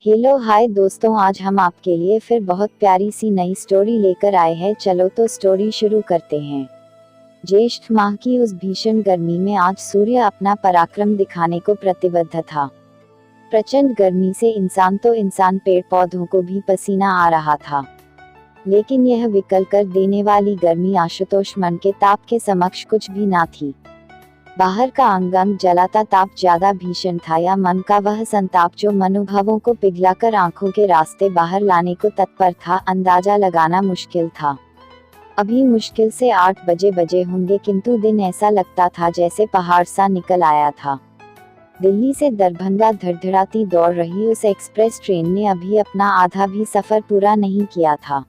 Hello hi दोस्तों, आज हम आपके लिए फिर बहुत प्यारी सी नई स्टोरी लेकर आए हैं। चलो तो स्टोरी शुरू करते हैं। ज्येष्ठ माह की उस भीषण गर्मी में आज सूर्य अपना पराक्रम दिखाने को प्रतिबद्ध था। प्रचंड गर्मी से इंसान पेड़ पौधों को भी पसीना आ रहा था, लेकिन यह विकल कर देने वाली गर्मी आशुतोष मन के ताप के समक्ष कुछ भी ना थी। बाहर का अंग अंग जलाता ताप ज्यादा भीषण था या मन का वह संताप जो मनोभावों को पिघलाकर आंखों के रास्ते बाहर लाने को तत्पर था, अंदाजा लगाना मुश्किल था। अभी मुश्किल से 8 बजे होंगे, किंतु दिन ऐसा लगता था जैसे पहाड़ सा निकल आया था। दिल्ली से दरभंगा धड़धड़ाती दौड़ रही उस एक्सप्रेस ट्रेन ने अभी अपना आधा भी सफर पूरा नहीं किया था।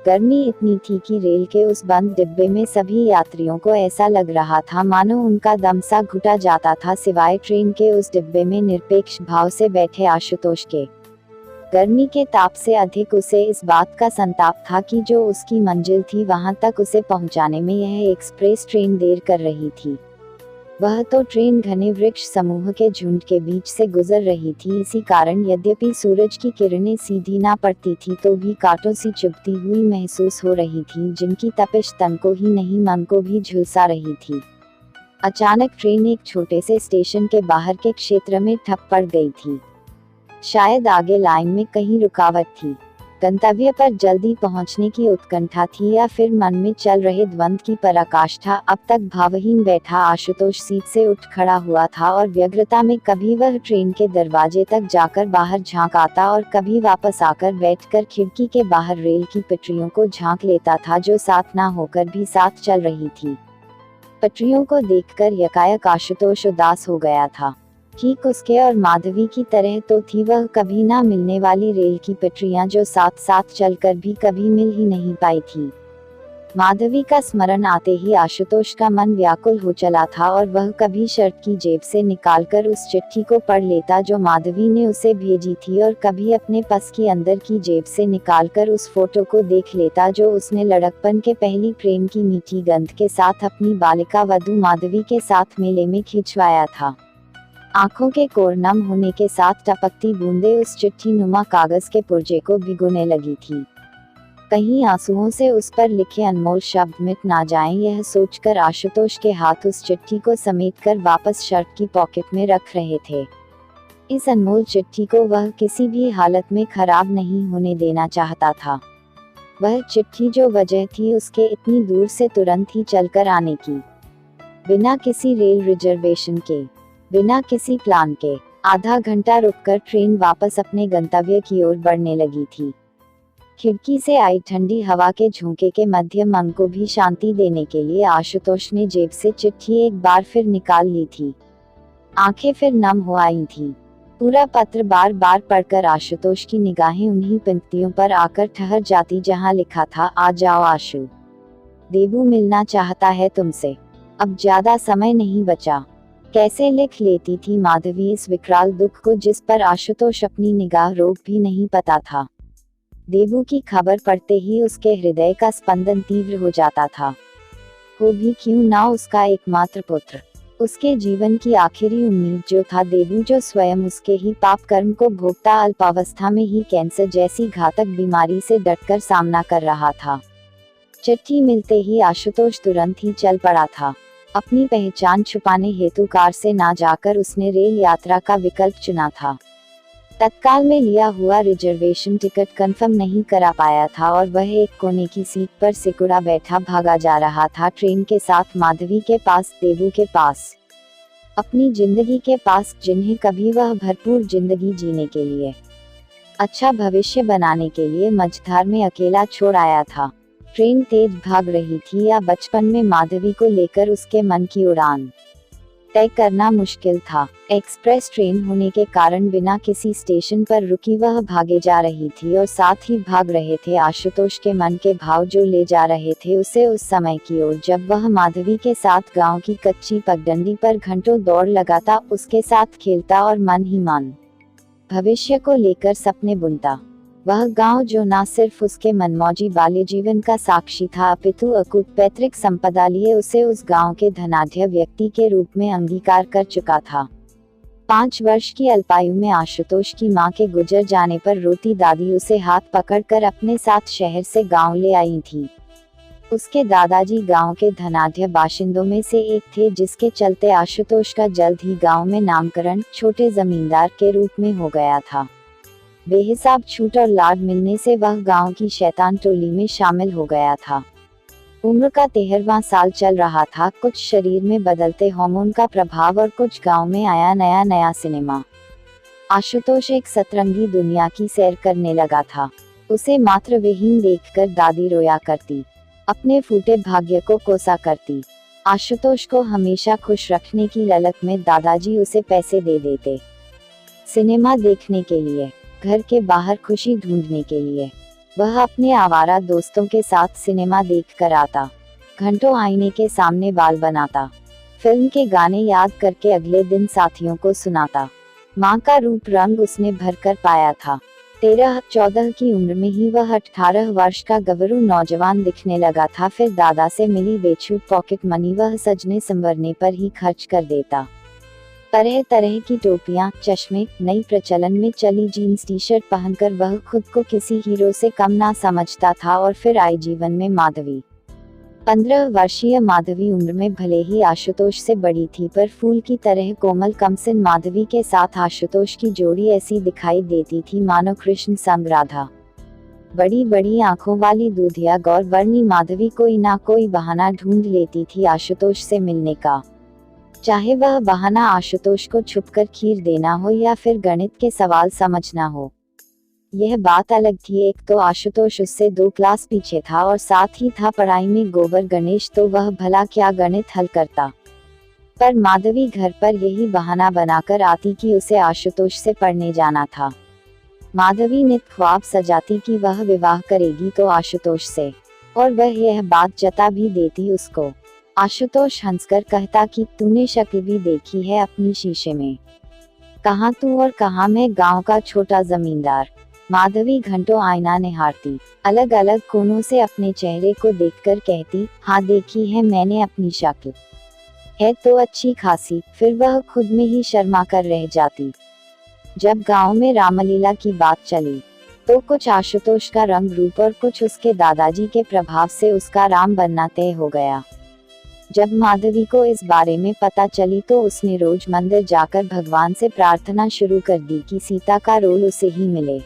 गर्मी इतनी थी कि रेल के उस बंद डिब्बे में सभी यात्रियों को ऐसा लग रहा था मानो उनका दम सा घुटा जाता था, सिवाय ट्रेन के उस डिब्बे में निरपेक्ष भाव से बैठे आशुतोष के। गर्मी के ताप से अधिक उसे इस बात का संताप था कि जो उसकी मंजिल थी वहां तक उसे पहुंचाने में यह एक्सप्रेस ट्रेन देर कर रही थी। वह तो ट्रेन घने वृक्ष समूह के झुंड के बीच से गुजर रही थी। इसी कारण यद्यपि सूरज की किरणें सीधी ना पड़ती थी तो भी कांटों सी चुभती हुई महसूस हो रही थी, जिनकी तपिश तन को ही नहीं मन को भी झुलसा रही थी। अचानक ट्रेन एक छोटे से स्टेशन के बाहर के क्षेत्र में ठप पड़ गई थी। शायद आगे लाइन में कहीं रुकावट थी, गंतव्य पर जल्दी पहुंचने की उत्कंठा थी, या फिर मन में चल रहे द्वंद्व की पराकाष्ठा। अब तक भावहीन बैठा आशुतोष सीट से उठ खड़ा हुआ था और व्यग्रता में कभी वह ट्रेन के दरवाजे तक जाकर बाहर झांक आता और कभी वापस आकर बैठकर खिड़की के बाहर रेल की पटरियों को झांक लेता था, जो साथ ना होकर भी साथ चल रही थी। पटरियों को देखकर यकायक आशुतोष उदास हो गया था। ठीक उसके और माधवी की तरह तो थी वह कभी ना मिलने वाली रेल की पटरियां, जो साथ साथ चलकर भी कभी मिल ही नहीं पाई थी। माधवी का स्मरण आते ही आशुतोष का मन व्याकुल हो चला था और वह कभी शर्ट की जेब से निकालकर उस चिट्ठी को पढ़ लेता जो माधवी ने उसे भेजी थी, और कभी अपने पस की अंदर की जेब से निकालकर उस फोटो को देख लेता जो उसने लड़कपन के पहली प्रेम की मीठी गंध के साथ अपनी बालिका वधू माधवी के साथ मेले में खिंचवाया था। आंखों के कोर नम होने के साथ टपकती बूंदें उस चिट्ठी नुमा कागज के पुर्जे को भिगोने लगी थी। कहीं आंसुओं से उस पर लिखे अनमोल शब्द मिट ना जाएं, यह सोचकर आशुतोष के हाथ उस चिट्ठी को समेटकर वापस शर्ट की पॉकेट में रख रहे थे। इस अनमोल चिट्ठी को वह किसी भी हालत में खराब नहीं होने देना चाहता था। वह चिट्ठी जो वजह थी उसके इतनी दूर से तुरंत ही चलकर आने की, बिना किसी रेल रिजर्वेशन के, बिना किसी प्लान के। आधा घंटा रुककर ट्रेन वापस अपने गंतव्य की ओर बढ़ने लगी थी। खिड़की से आई ठंडी हवा के झोंके के मध्य मन को भी शांति देने के लिए आशुतोष ने जेब से चिट्ठी एक बार फिर निकाल ली थी। आंखें फिर नम हो आई थीं। पूरा पत्र बार बार पढ़कर आशुतोष की निगाहें उन्हीं पंक्तियों पर आकर ठहर जाती जहां लिखा था, आ जाओ आशु, देबू मिलना चाहता है तुमसे, अब ज्यादा समय नहीं बचा। कैसे लिख लेती थी माधवी इस विकराल दुख को जिस पर आशुतोष अपनी निगाह रोक भी नहीं पाता था। देबू की खबर पढ़ते ही उसके हृदय का स्पंदन तीव्र हो जाता था। हो भी क्यों ना उसका एकमात्र पुत्र, उसके जीवन की आखिरी उम्मीद जो था देबू, जो स्वयं उसके ही पाप कर्म को भोगता अल्पावस्था में ही कैंसर जैसी घातक बीमारी से डटकर सामना कर रहा था। चिट्ठी मिलते ही आशुतोष तुरंत ही चल पड़ा था। अपनी पहचान छुपाने हेतु कार से ना जाकर उसने रेल यात्रा का विकल्प चुना था। तत्काल में लिया हुआ रिजर्वेशन टिकट कंफर्म नहीं करा पाया था और वह एक कोने की सीट पर सिकुड़ा बैठा भागा जा रहा था ट्रेन के साथ, माधवी के पास, देबू के पास, अपनी जिंदगी के पास, जिन्हें कभी वह भरपूर जिंदगी जीने के लिए, अच्छा भविष्य बनाने के लिए मझधार में अकेला छोड़ आया था। ट्रेन तेज भाग रही थी या बचपन में माधवी को लेकर उसके मन की उड़ान तय करना मुश्किल था। एक्सप्रेस ट्रेन होने के कारण बिना किसी स्टेशन पर रुकी वह भागे जा रही थी और साथ ही भाग रहे थे आशुतोष के मन के भाव, जो ले जा रहे थे उसे उस समय की ओर जब वह माधवी के साथ गांव की कच्ची पगडंडी पर घंटों दौड़ लगाता, उसके साथ खेलता और मन ही मन भविष्य को लेकर सपने बुनता। वह गांव जो न सिर्फ उसके मनमौजी बाल्य जीवन का साक्षी था अपितु अकूत पैतृक संपदा लिए उसे उस गांव के धनाढ्य व्यक्ति के रूप में अंगीकार कर चुका था। 5 वर्ष की अल्पायु में आशुतोष की मां के गुजर जाने पर रोती दादी उसे हाथ पकड़कर अपने साथ शहर से गांव ले आई थी। उसके दादाजी गांव के धनाढ्य बाशिंदों में से एक थे, जिसके चलते आशुतोष का जल्द ही गांव में नामकरण छोटे जमींदार के रूप में हो गया था। बेहिसाब छूट और लाड मिलने से वह गांव की शैतान टोली में शामिल हो गया था। उम्र का 13वां साल चल रहा था। कुछ शरीर में बदलते हार्मोन का प्रभाव और कुछ गांव में आया नया सिनेमा। आशुतोष एक सतरंगी दुनिया की सैर करने लगा था। उसे मात्र विहीन देखकर दादी रोया करती, अपने फूटे भाग्य को कोसा करती। आशुतोष को हमेशा खुश रखने की ललक में दादाजी उसे पैसे दे देते, सिनेमा देखने के लिए, घर के बाहर खुशी ढूंढने के लिए। वह अपने आवारा दोस्तों के साथ सिनेमा देख कर आता, घंटों आईने के सामने बाल बनाता, फिल्म के गाने याद करके अगले दिन साथियों को सुनाता। माँ का रूप रंग उसने भरकर पाया था। 13-14 की उम्र में ही वह 18 वर्ष का गवरू नौजवान दिखने लगा था। फिर दादा से मिली बेछूट पॉकेट मनी वह सजने संवरने पर ही खर्च कर देता। तरह तरह की टोपियां, चश्मे, नई प्रचलन में चली जीन्स टी शर्ट पहनकर वह खुद को किसी हीरो से कम ना समझता था। और फिर आई जीवन में माधवी। 15 वर्षीय माधवी उम्र में भले ही आशुतोष से बड़ी थी, पर फूल की तरह कोमल कमसिन माधवी के साथ आशुतोष की जोड़ी ऐसी दिखाई देती थी मानो कृष्ण संग राधा। बड़ी बड़ी आंखों वाली दूधिया गौर वर्णी माधवी कोई ना कोई बहाना ढूंढ लेती थी आशुतोष से मिलने का, चाहे वह बहाना आशुतोष को छुपकर खीर देना हो या फिर गणित के सवाल समझना हो। यह बात अलग थी, एक तो आशुतोष उससे 2 क्लास पीछे था और साथ ही था पढ़ाई में गोबर गणेश, तो वह भला क्या गणित हल करता। पर माधवी घर पर यही बहाना बनाकर आती कि उसे आशुतोष से पढ़ने जाना था। माधवी नित ख्वाब सजाती कि वह विवाह करेगी तो आशुतोष से, और वह यह बात जता भी देती उसको। आशुतोष हंसकर कहता कि तूने शक्ल भी देखी है अपनी शीशे में, कहाँ तू और कहाँ मैं गांव का छोटा जमींदार। माधवी घंटों आईना निहारती, अलग अलग कोनों से अपने चेहरे को देखकर कहती, हाँ देखी है मैंने अपनी शक्ल, है तो अच्छी खासी। फिर वह खुद में ही शर्मा कर रह जाती। जब गांव में रामलीला की बात चली तो कुछ आशुतोष का रंग रूप और कुछ उसके दादाजी के प्रभाव से उसका राम बनना तय हो गया। जब माधवी को इस बारे में पता चली तो उसने रोज मंदिर जाकर भगवान से प्रार्थना शुरू कर दी कि सीता का रोल उसे ही मिले।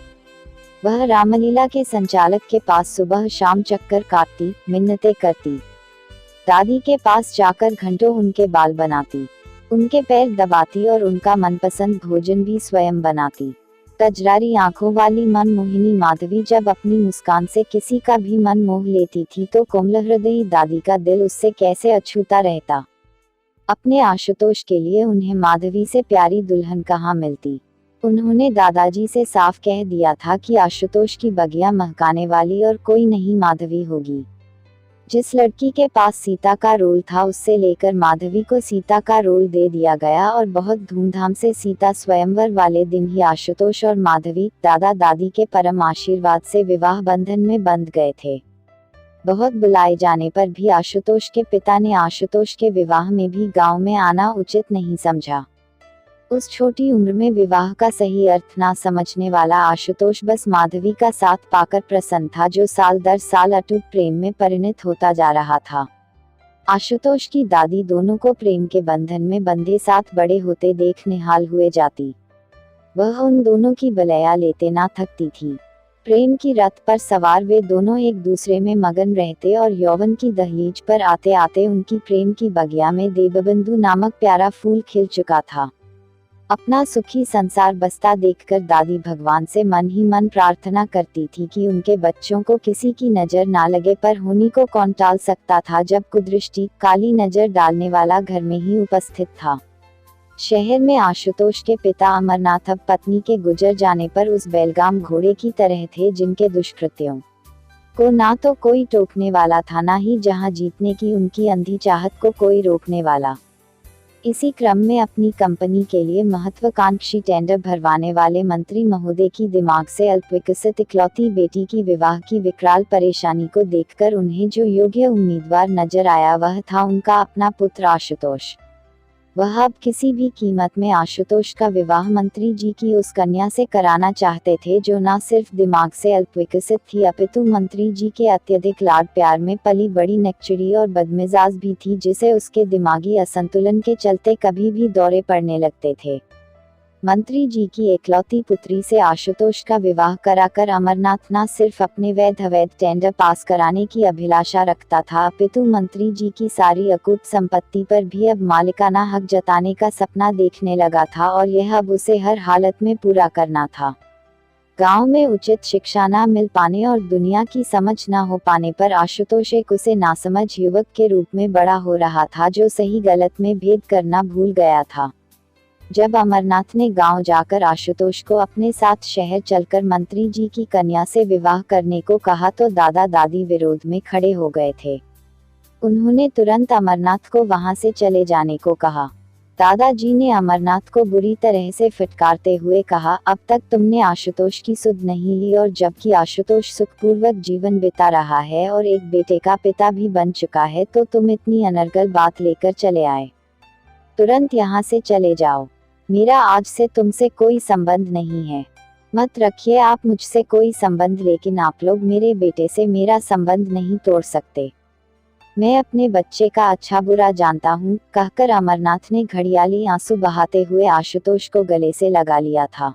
वह रामलीला के संचालक के पास सुबह शाम चक्कर काटती, मिन्नतें करती, दादी के पास जाकर घंटों उनके बाल बनाती, उनके पैर दबाती और उनका मनपसंद भोजन भी स्वयं बनाती। कजरारी आंखों वाली मनमोहिनी माधवी जब अपनी मुस्कान से किसी का भी मन मोह लेती थी तो कोमल हृदयी दादी का दिल उससे कैसे अछूता रहता। अपने आशुतोष के लिए उन्हें माधवी से प्यारी दुल्हन कहाँ मिलती। उन्होंने दादाजी से साफ कह दिया था कि आशुतोष की बगिया महकाने वाली और कोई नहीं माधवी होगी। जिस लड़की के पास सीता का रोल था उससे लेकर माधवी को सीता का रोल दे दिया गया और बहुत धूमधाम से सीता स्वयंवर वाले दिन ही आशुतोष और माधवी दादा दादी के परम आशीर्वाद से विवाह बंधन में बंध गए थे। बहुत बुलाए जाने पर भी आशुतोष के पिता ने आशुतोष के विवाह में भी गांव में आना उचित नहीं समझा। उस छोटी उम्र में विवाह का सही अर्थ ना समझने वाला आशुतोष बस माधवी का साथ पाकर प्रसन्न था, जो साल दर साल अटूट प्रेम में परिणत होता जा रहा था। आशुतोष की दादी दोनों को प्रेम के बंधन में बंधे साथ बड़े होते देख निहाल हुए जाती। वह उन दोनों की बलैया लेते ना थकती थी। प्रेम की रथ पर सवार वे दोनों एक दूसरे में मगन रहते और यौवन की दहलीज पर आते आते उनकी प्रेम की बगिया में देवबंधु नामक प्यारा फूल खिल चुका था। अपना सुखी संसार बसता देखकर दादी भगवान से मन ही मन प्रार्थना करती थी कि उनके बच्चों को किसी की नजर ना लगे, पर होनी को कौन टाल सकता था जब कुदृष्टि काली नजर डालने वाला घर में ही उपस्थित था। शहर में आशुतोष के पिता अमरनाथ अब पत्नी के गुजर जाने पर उस बेलगाम घोड़े की तरह थे जिनके दुष्कृत्यों को ना तो कोई टोकने वाला था, ना ही जहां जीतने की उनकी अंधी चाहत को कोई रोकने वाला। इसी क्रम में अपनी कंपनी के लिए महत्वाकांक्षी टेंडर भरवाने वाले मंत्री महोदय की दिमाग से अल्पविकसित इकलौती बेटी की विवाह की विकराल परेशानी को देखकर उन्हें जो योग्य उम्मीदवार नजर आया वह था उनका अपना पुत्र आशुतोष। वह अब किसी भी कीमत में आशुतोष का विवाह मंत्री जी की उस कन्या से कराना चाहते थे जो न सिर्फ दिमाग से अल्पविकसित थी अपितु मंत्री जी के अत्यधिक लाड प्यार में पली बड़ी नकचड़ी और बदमिजाज भी थी, जिसे उसके दिमागी असंतुलन के चलते कभी भी दौरे पड़ने लगते थे। मंत्री जी की एकलौती पुत्री से आशुतोष का विवाह कराकर अमरनाथ न सिर्फ अपने वैध टेंडर पास कराने की अभिलाषा रखता था अपितु मंत्री जी की सारी अकूत संपत्ति पर भी अब मालिकाना हक जताने का सपना देखने लगा था, और यह अब उसे हर हालत में पूरा करना था। गांव में उचित शिक्षा न मिल पाने और दुनिया की समझ न हो पाने पर आशुतोष एक उसे नासमझ युवक के रूप में बड़ा हो रहा था जो सही गलत में भेद करना भूल गया था। जब अमरनाथ ने गांव जाकर आशुतोष को अपने साथ शहर चलकर मंत्री जी की कन्या से विवाह करने को कहा तो दादा दादी विरोध में खड़े हो गए थे। उन्होंने तुरंत अमरनाथ को वहां से चले जाने को कहा। दादाजी ने अमरनाथ को बुरी तरह से फटकारते हुए कहा, अब तक तुमने आशुतोष की सुध नहीं ली, और जबकि आशुतोष सुखपूर्वक जीवन बिता रहा है और एक बेटे का पिता भी बन चुका है, तो तुम इतनी अनर्गल बात लेकर चले आए। तुरंत यहाँ से चले जाओ। मेरा आज से तुमसे कोई संबंध नहीं है। मत रखिए आप मुझसे कोई संबंध, लेकिन आप लोग मेरे बेटे से मेरा संबंध नहीं तोड़ सकते। मैं अपने बच्चे का अच्छा बुरा जानता हूँ, कहकर अमरनाथ ने घड़ियाली आंसू बहाते हुए आशुतोष को गले से लगा लिया था।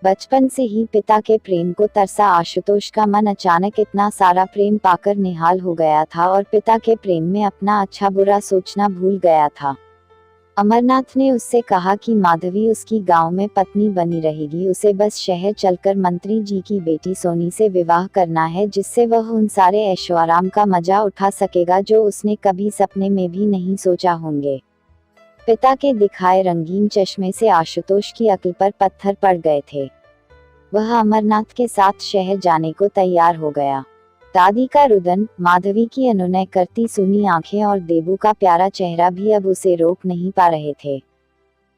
बचपन से ही पिता के प्रेम को तरसा आशुतोष का मन अचानक इतना सारा प्रेम पाकर निहाल हो गया था और पिता के प्रेम में अपना अच्छा बुरा सोचना भूल गया था। अमरनाथ ने उससे कहा कि माधवी उसकी गांव में पत्नी बनी रहेगी, उसे बस शहर चलकर मंत्री जी की बेटी सोनी से विवाह करना है, जिससे वह उन सारे ऐशो आराम का मजा उठा सकेगा जो उसने कभी सपने में भी नहीं सोचा होंगे। पिता के दिखाए रंगीन चश्मे से आशुतोष की अक्ल पर पत्थर पड़ गए थे। वह अमरनाथ के साथ शहर जाने को तैयार हो गया। दादी का रुदन, माधवी की अनुनय करती सुनी आंखें और देबू का प्यारा चेहरा भी अब उसे रोक नहीं पा रहे थे।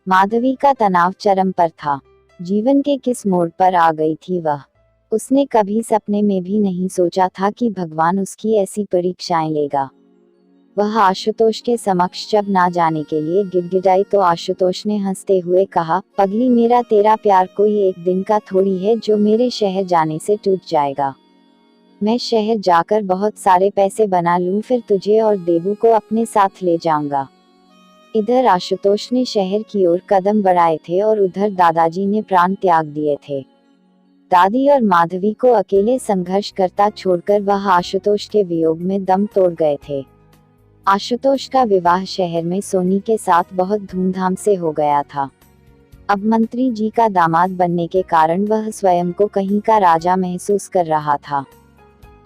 माधवी का तनाव चरम पर था। जीवन के किस मोड़ पर आ गई थी वह। उसने कभी सपने में भी नहीं सोचा था कि भगवान उसकी ऐसी परीक्षाएं लेगा। वह आशुतोष के समक्ष जब ना जाने के लिए गिड़गिड़ाई तो आशुतोष ने हंसते हुए कहा, पगली, मेरा तेरा प्यार कोई एक दिन का थोड़ी है जो मेरे शहर जाने से टूट जाएगा। मैं शहर जाकर बहुत सारे पैसे बना लूं, फिर तुझे और देबू को अपने साथ ले जाऊंगा। इधर आशुतोष ने शहर की ओर कदम बढ़ाए थे और उधर दादाजी ने प्राण त्याग दिए थे। दादी और माधवी को अकेले संघर्ष करता छोड़कर वह आशुतोष के वियोग में दम तोड़ गए थे। आशुतोष का विवाह शहर में सोनी के साथ बहुत धूमधाम से हो गया था। अब मंत्री जी का दामाद बनने के कारण वह स्वयं को कहीं का राजा महसूस कर रहा था।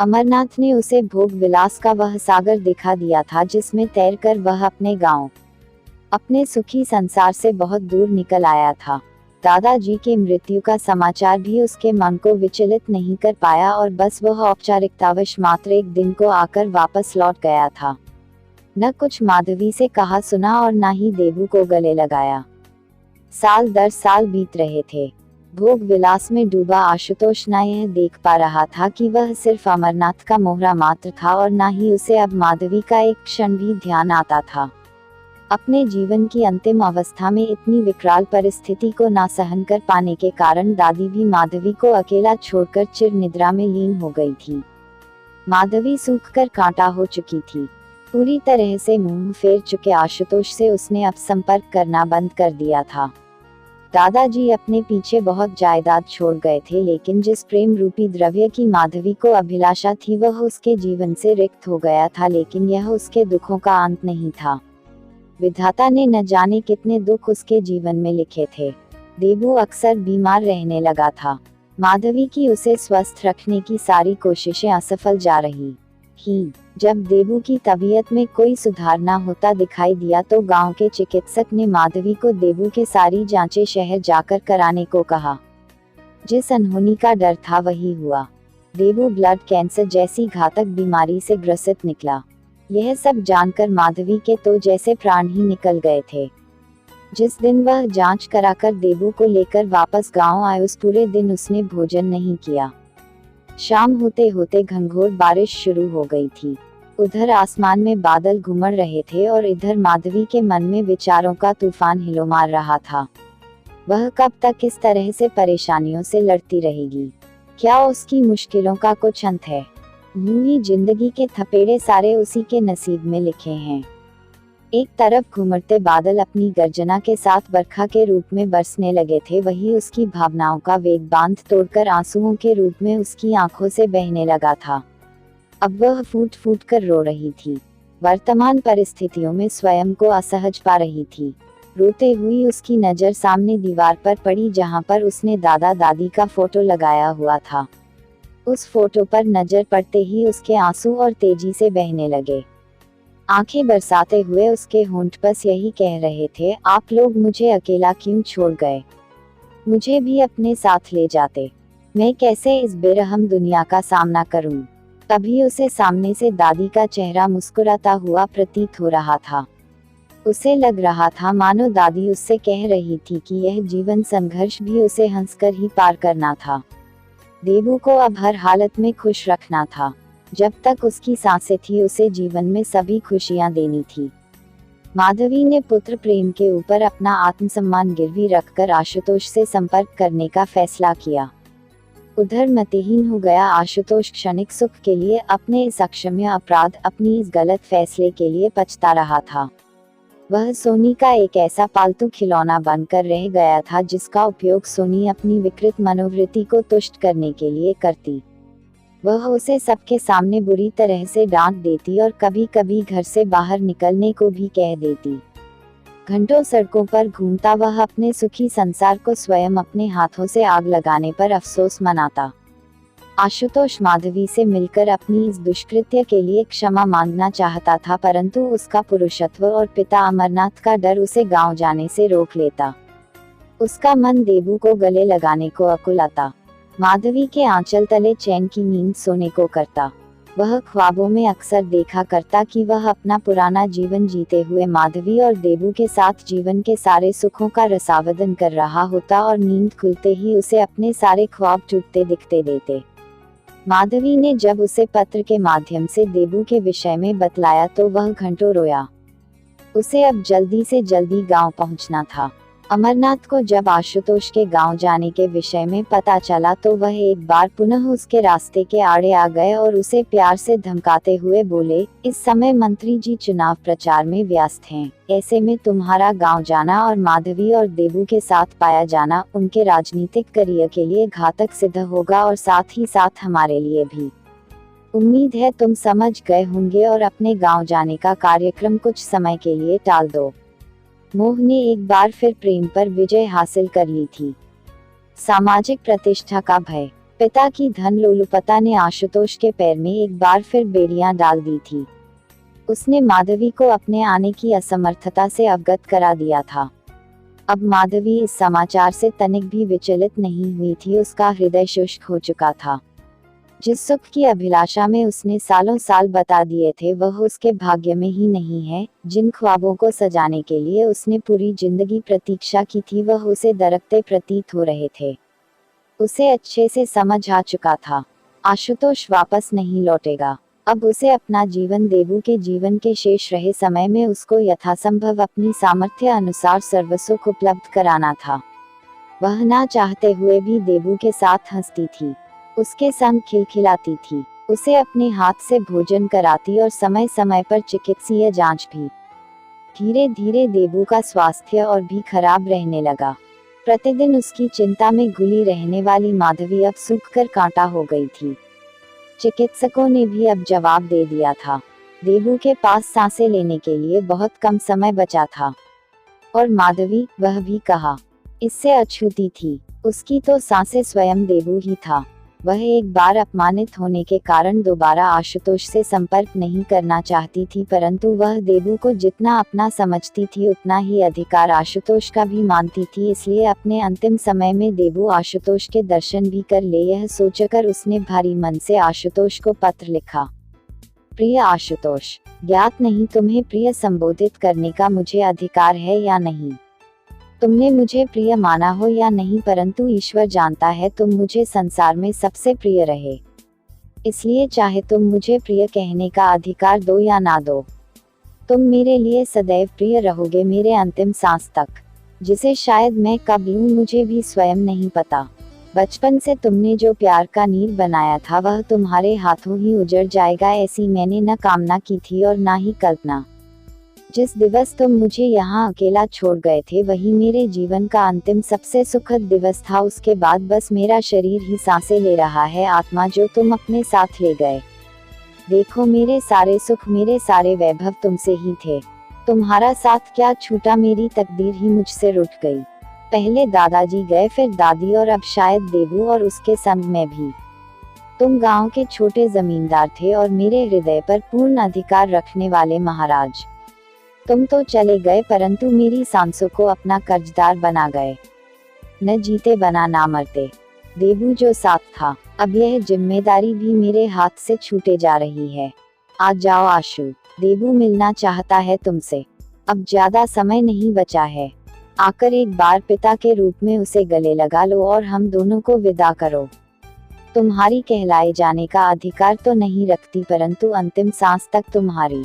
अमरनाथ ने उसे भोग विलास का वह सागर दिखा दिया था जिसमें तैरकर वह अपने गांव, अपने सुखी संसार से बहुत दूर निकल आया था। दादाजी के मृत्यु का समाचार भी उसके मन को विचलित नहीं कर पाया और बस वह औपचारिकतावश मात्र एक दिन को आकर वापस लौट गया था। न कुछ माधवी से कहा सुना और न ही देबू को गले लगाया। साल दर साल बीत रहे थे। भोग विलास में डूबा आशुतोष न यह देख पा रहा था कि वह सिर्फ अमरनाथ का मोहरा मात्र था और न ही उसे अब माधवी का एक क्षण भी ध्यान आता था। अपने जीवन की अंतिम अवस्था में इतनी विकराल परिस्थिति को ना सहन कर पाने के कारण दादी भी माधवी को अकेला छोड़कर चिर निद्रा में लीन हो गई थी। माधवी सूखकर कांटा हो चुकी थी। पूरी तरह से मुंह फेर चुके आशुतोष से उसने अब संपर्क करना बंद कर दिया था। दादाजी अपने पीछे बहुत जायदाद छोड़ गए थे, लेकिन जिस प्रेम रूपी द्रव्य की माधवी को अभिलाषा थी वह उसके जीवन से रिक्त हो गया था, लेकिन यह उसके दुखों का अंत नहीं था। विधाता ने न जाने कितने दुख उसके जीवन में लिखे थे। देबू अक्सर बीमार रहने लगा था। माधवी की उसे स्वस्थ रखने की सारी कोशिशें असफल जा रही ही। जब देबू की तबीयत में कोई सुधार ना होता दिखाई दिया तो गांव के चिकित्सक ने माधवी को देबू के सारी जांचें शहर जाकर कराने को कहा। जिस अनहोनी का डर था वही हुआ। देबू ब्लड कैंसर जैसी घातक बीमारी से ग्रसित निकला। यह सब जानकर माधवी के तो जैसे प्राण ही निकल गए थे। जिस दिन वह जांच कराकर देबू को लेकर वापस गांव आए उस पूरे दिन उसने भोजन नहीं किया। शाम होते होते घंघोर बारिश शुरू हो गई थी। उधर आसमान में बादल घुमड़ रहे थे और इधर माधवी के मन में विचारों का तूफान हिलो मार रहा था। वह कब तक इस तरह से परेशानियों से लड़ती रहेगी? क्या उसकी मुश्किलों का कुछ अंत है? यूं ही जिंदगी के थपेड़े सारे उसी के नसीब में लिखे हैं। एक तरफ घुमड़ते बादल अपनी गर्जना के साथ बरखा के रूप में बरसने लगे थे, वही उसकी भावनाओं का वेग बांध तोड़कर आंसुओं के रूप में उसकी आंखों से बहने लगा था। अब वह फूट फूट कर रो रही थी। वर्तमान परिस्थितियों में स्वयं को असहज पा रही थी। रोते हुई उसकी नज़र सामने दीवार पर पड़ी, जहां पर उसने दादा दादी का फोटो लगाया हुआ था। उस फोटो पर नजर पड़ते ही उसके आंसू और तेजी से बहने लगे। आंखें बरसाते हुए उसके होंठ बस यही कह रहे थे, आप लोग मुझे अकेला क्यों छोड़ गए? मुझे भी अपने साथ ले जाते। मैं कैसे इस बेरहम दुनिया का सामना करूं? तभी उसे सामने से दादी का चेहरा मुस्कुराता हुआ प्रतीत हो रहा था। उसे लग रहा था मानो दादी उससे कह रही थी कि यह जीवन संघर्ष भी उसे हंसकर ही पार करना था। देबू को अब हर हालत में खुश रखना था। जब तक उसकी सांसें थी उसे जीवन में सभी खुशियां देनी थी। माधवी ने पुत्र प्रेम के ऊपर अपना आत्मसम्मान गिरवी रखकर आशुतोष से संपर्क करने का फैसला किया। उधर मतिहीन हो गया आशुतोष क्षणिक सुख के लिए अपने इस अक्षम्य अपराध, अपनी इस गलत फैसले के लिए पछता रहा था। वह सोनी का एक ऐसा पालतू खिलौना बनकर रह गया था जिसका उपयोग सोनी अपनी विकृत मनोवृत्ति को तुष्ट करने के लिए करती। वह उसे सबके सामने बुरी तरह से डांट देती और कभी कभी घर से बाहर निकलने को भी कह देती। घंटों सड़कों पर घूमता वह अपने सुखी संसार को स्वयं अपने हाथों से आग लगाने पर अफसोस मनाता। आशुतोष माधवी से मिलकर अपनी इस दुष्कृत्य के लिए क्षमा मांगना चाहता था, परंतु उसका पुरुषत्व और पिता अमरनाथ का डर उसे गांव जाने से रोक लेता। उसका मन देबू को गले लगाने को अकुलाता। माधवी के आंचल तले चैन की नींद सोने को करता। वह ख्वाबों में अक्सर देखा करता कि वह अपना पुराना जीवन जीते हुए माधवी और देबू के साथ जीवन के सारे सुखों का रसावदन कर रहा होता और नींद खुलते ही उसे अपने सारे ख्वाब टूटते दिखते देते। माधवी ने जब उसे पत्र के माध्यम से देबू के विषय में बतलाया तो वह घंटों रोया। उसे अब जल्दी से जल्दी गांव पहुंचना था। अमरनाथ को जब आशुतोष के गांव जाने के विषय में पता चला तो वह एक बार पुनः उसके रास्ते के आड़े आ गए और उसे प्यार से धमकाते हुए बोले, इस समय मंत्री जी चुनाव प्रचार में व्यस्त हैं। ऐसे में तुम्हारा गांव जाना और माधवी और देबू के साथ पाया जाना उनके राजनीतिक करियर के लिए घातक सिद्ध होगा और साथ ही साथ हमारे लिए भी। उम्मीद है तुम समझ गए होंगे और अपने गाँव जाने का कार्यक्रम कुछ समय के लिए टाल दो। मोह ने एक बार फिर प्रेम पर विजय हासिल कर ली थी। सामाजिक प्रतिष्ठा का भय। पिता की धन लोलुपता ने आशुतोष के पैर में एक बार फिर बेड़ियां डाल दी थी। उसने माधवी को अपने आने की असमर्थता से अवगत करा दिया था। अब माधवी इस समाचार से तनिक भी विचलित नहीं हुई थी। उसका हृदय शुष्क हो चुका था। जिस सुख की अभिलाषा में उसने सालों साल बता दिए थे वह उसके भाग्य में ही नहीं है। जिन ख्वाबों को सजाने के लिए उसने पूरी जिंदगी प्रतीक्षा की थी वह उसे दरकते प्रतीत हो रहे थे। उसे अच्छे से समझ आ चुका था, आशुतोष वापस नहीं लौटेगा। अब उसे अपना जीवन देबू के जीवन के शेष रहे समय में उसको यथासंभव अपनी सामर्थ्य अनुसार सर्वसुख उपलब्ध कराना था। वह ना चाहते हुए भी देबू के साथ हंसती थी, उसके संग खिलखिलाती थी, उसे अपने हाथ से भोजन कराती और समय समय पर चिकित्सीय जांच भी। धीरे धीरे देबू का स्वास्थ्य और भी खराब रहने लगा। प्रतिदिन उसकी चिंता में घुली रहने वाली माधवी अब सूखकर कांटा हो गई थी। चिकित्सकों ने भी अब जवाब दे दिया था। देबू के पास सांसें लेने के लिए बहुत कम समय बचा था। और माधवी, वह भी कहा, इससे अछूती थी। उसकी तो सांसें स्वयं देबू ही था। वह एक बार अपमानित होने के कारण दोबारा आशुतोष से संपर्क नहीं करना चाहती थी, परंतु वह देबू को जितना अपना समझती थी उतना ही अधिकार आशुतोष का भी मानती थी। इसलिए अपने अंतिम समय में देबू आशुतोष के दर्शन भी कर ले, यह सोचकर उसने भारी मन से आशुतोष को पत्र लिखा। प्रिय आशुतोष, ज्ञात नहीं तुम्हें प्रिय संबोधित करने का मुझे अधिकार है या नहीं। तुमने मुझे प्रिय माना हो या नहीं, परंतु ईश्वर जानता है तुम मुझे संसार में सबसे प्रिय रहे। इसलिए चाहे तुम मुझे प्रिय कहने का अधिकार दो या ना दो, तुम मेरे लिए सदैव प्रिय रहोगे, मेरे अंतिम सांस तक, जिसे शायद मैं कब लूं मुझे भी स्वयं नहीं पता। बचपन से तुमने जो प्यार का नींव बनाया था वह तुम्हारे हाथों ही उजड़ जाएगा, ऐसी मैंने न कामना की थी और ना ही कल्पना। जिस दिवस तुम मुझे यहाँ अकेला छोड़ गए थे वही मेरे जीवन का अंतिम सबसे सुखद दिवस था। उसके बाद बस मेरा शरीर ही सांसें ले रहा है, आत्मा जो तुम अपने साथ ले गए। देखो मेरे सारे सुख, मेरे सारे वैभव तुमसे ही थे, तुम्हारा साथ क्या छूटा, मेरी तकदीर ही मुझसे रुठ गई। पहले दादाजी गए, फिर दादी और अब शायद देबू और उसके संग मैं भी। तुम गांव के छोटे जमींदार थे और मेरे हृदय पर पूर्ण अधिकार रखने वाले महाराज। तुम तो चले गए परंतु मेरी सांसों को अपना कर्जदार बना गए। न जीते बना ना मरते। देबू जो साथ था, अब यह जिम्मेदारी भी मेरे हाथ से छूटे जा रही है। आ जाओ आशु, देबू मिलना चाहता है तुमसे, अब ज्यादा समय नहीं बचा है। आकर एक बार पिता के रूप में उसे गले लगा लो और हम दोनों को विदा करो। तुम्हारी कहलाए जाने का अधिकार तो नहीं रखती परंतु अंतिम सांस तक तुम्हारी।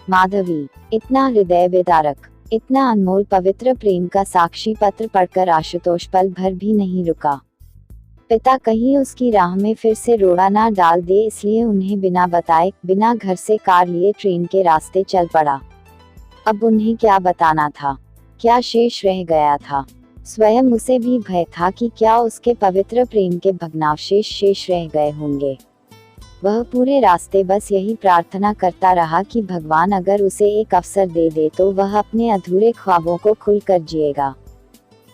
माधवी। इतना हृदय विदारक, इतना अनमोल पवित्र प्रेम का साक्षी पत्र पढ़कर आशुतोष पल भर भी नहीं रुका। पिता कहीं उसकी राह में फिर से रोड़ा ना डाल दे, इसलिए उन्हें बिना बताए, बिना घर से कार लिए ट्रेन के रास्ते चल पड़ा। अब उन्हें क्या बताना था, क्या शेष रह गया था। स्वयं उसे भी भय था कि क्या उसके पवित्र प्रेम के भग्नावशेष शेष रह गए होंगे। वह पूरे रास्ते बस यही प्रार्थना करता रहा कि भगवान अगर उसे एक अवसर दे दे तो वह अपने अधूरे ख्वाबों को खुलकर जिएगा,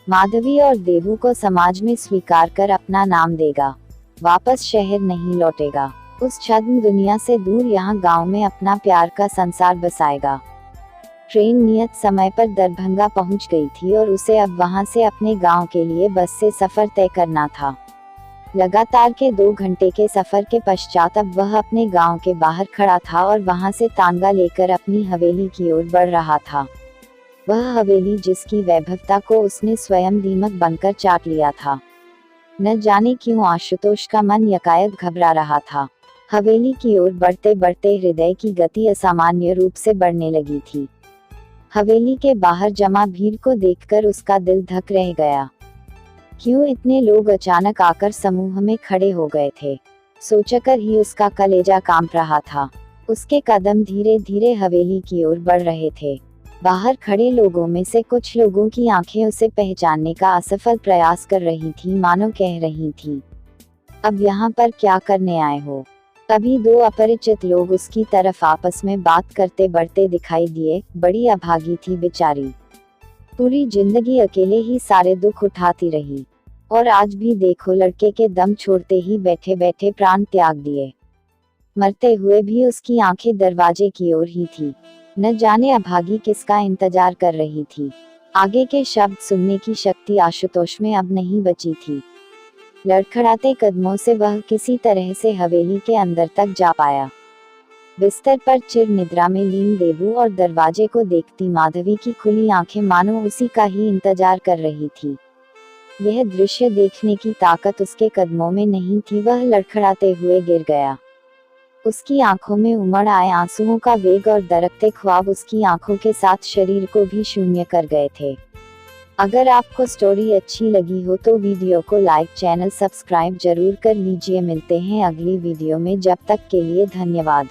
माधवी और देवू को समाज में स्वीकार कर अपना नाम देगा, वापस शहर नहीं लौटेगा, उस छद्म दुनिया से दूर यहाँ गांव में अपना प्यार का संसार बसाएगा। ट्रेन नियत समय पर दरभंगा पहुंच गई थी और उसे अब वहां से अपने गांव के लिए बस से सफर तय करना था। लगातार के 2 घंटे के सफर के पश्चात अब वह अपने गांव के बाहर खड़ा था और वहां से तांगा लेकर अपनी हवेली की ओर बढ़ रहा था। वह हवेली जिसकी वैभवता को उसने स्वयं दीमक बनकर चाट लिया था। न जाने क्यों आशुतोष का मन यकायक घबरा रहा था। हवेली की ओर बढ़ते बढ़ते हृदय की गति असामान्य रूप से बढ़ने लगी थी। हवेली के बाहर जमा भीड़ को देखकर उसका दिल धक रह गया। क्यों इतने लोग अचानक आकर समूह में खड़े हो गए थे, सोचकर ही उसका कलेजा कांप रहा था। उसके कदम धीरे धीरे हवेली की ओर बढ़ रहे थे। बाहर खड़े लोगों में से कुछ लोगों की आंखें उसे पहचानने का असफल प्रयास कर रही थी, मानो कह रही थी, अब यहाँ पर क्या करने आए हो। तभी 2 अपरिचित लोग उसकी तरफ आपस में बात करते बढ़ते दिखाई दिए। बड़ी अभागी थी बेचारी, पूरी जिंदगी अकेले ही सारे दुख उठाती रही और आज भी देखो लड़के के दम छोड़ते ही बैठे बैठे प्राण त्याग दिए। मरते हुए भी उसकी आंखें दरवाजे की ओर ही थी। न जाने अभागी किसका इंतजार कर रही थी। आगे के शब्द सुनने की शक्ति आशुतोष में अब नहीं बची थी। लड़खड़ाते कदमों से वह किसी तरह से हवेली के अंदर तक जा पाया। बिस्तर पर चिर निद्रा में लीन देवू और दरवाजे को देखती माधवी की खुली आंखें मानो उसी का ही इंतजार कर रही थी। यह दृश्य देखने की ताकत उसके कदमों में नहीं थी। वह लड़खड़ाते हुए गिर गया। उसकी आंखों में उमड़ आए आंसुओं का वेग और दरकते ख्वाब उसकी आंखों के साथ शरीर को भी शून्य कर गए थे। अगर आपको स्टोरी अच्छी लगी हो तो वीडियो को लाइक, चैनल सब्सक्राइब जरूर कर लीजिए। मिलते हैं अगली वीडियो में, जब तक के लिए धन्यवाद।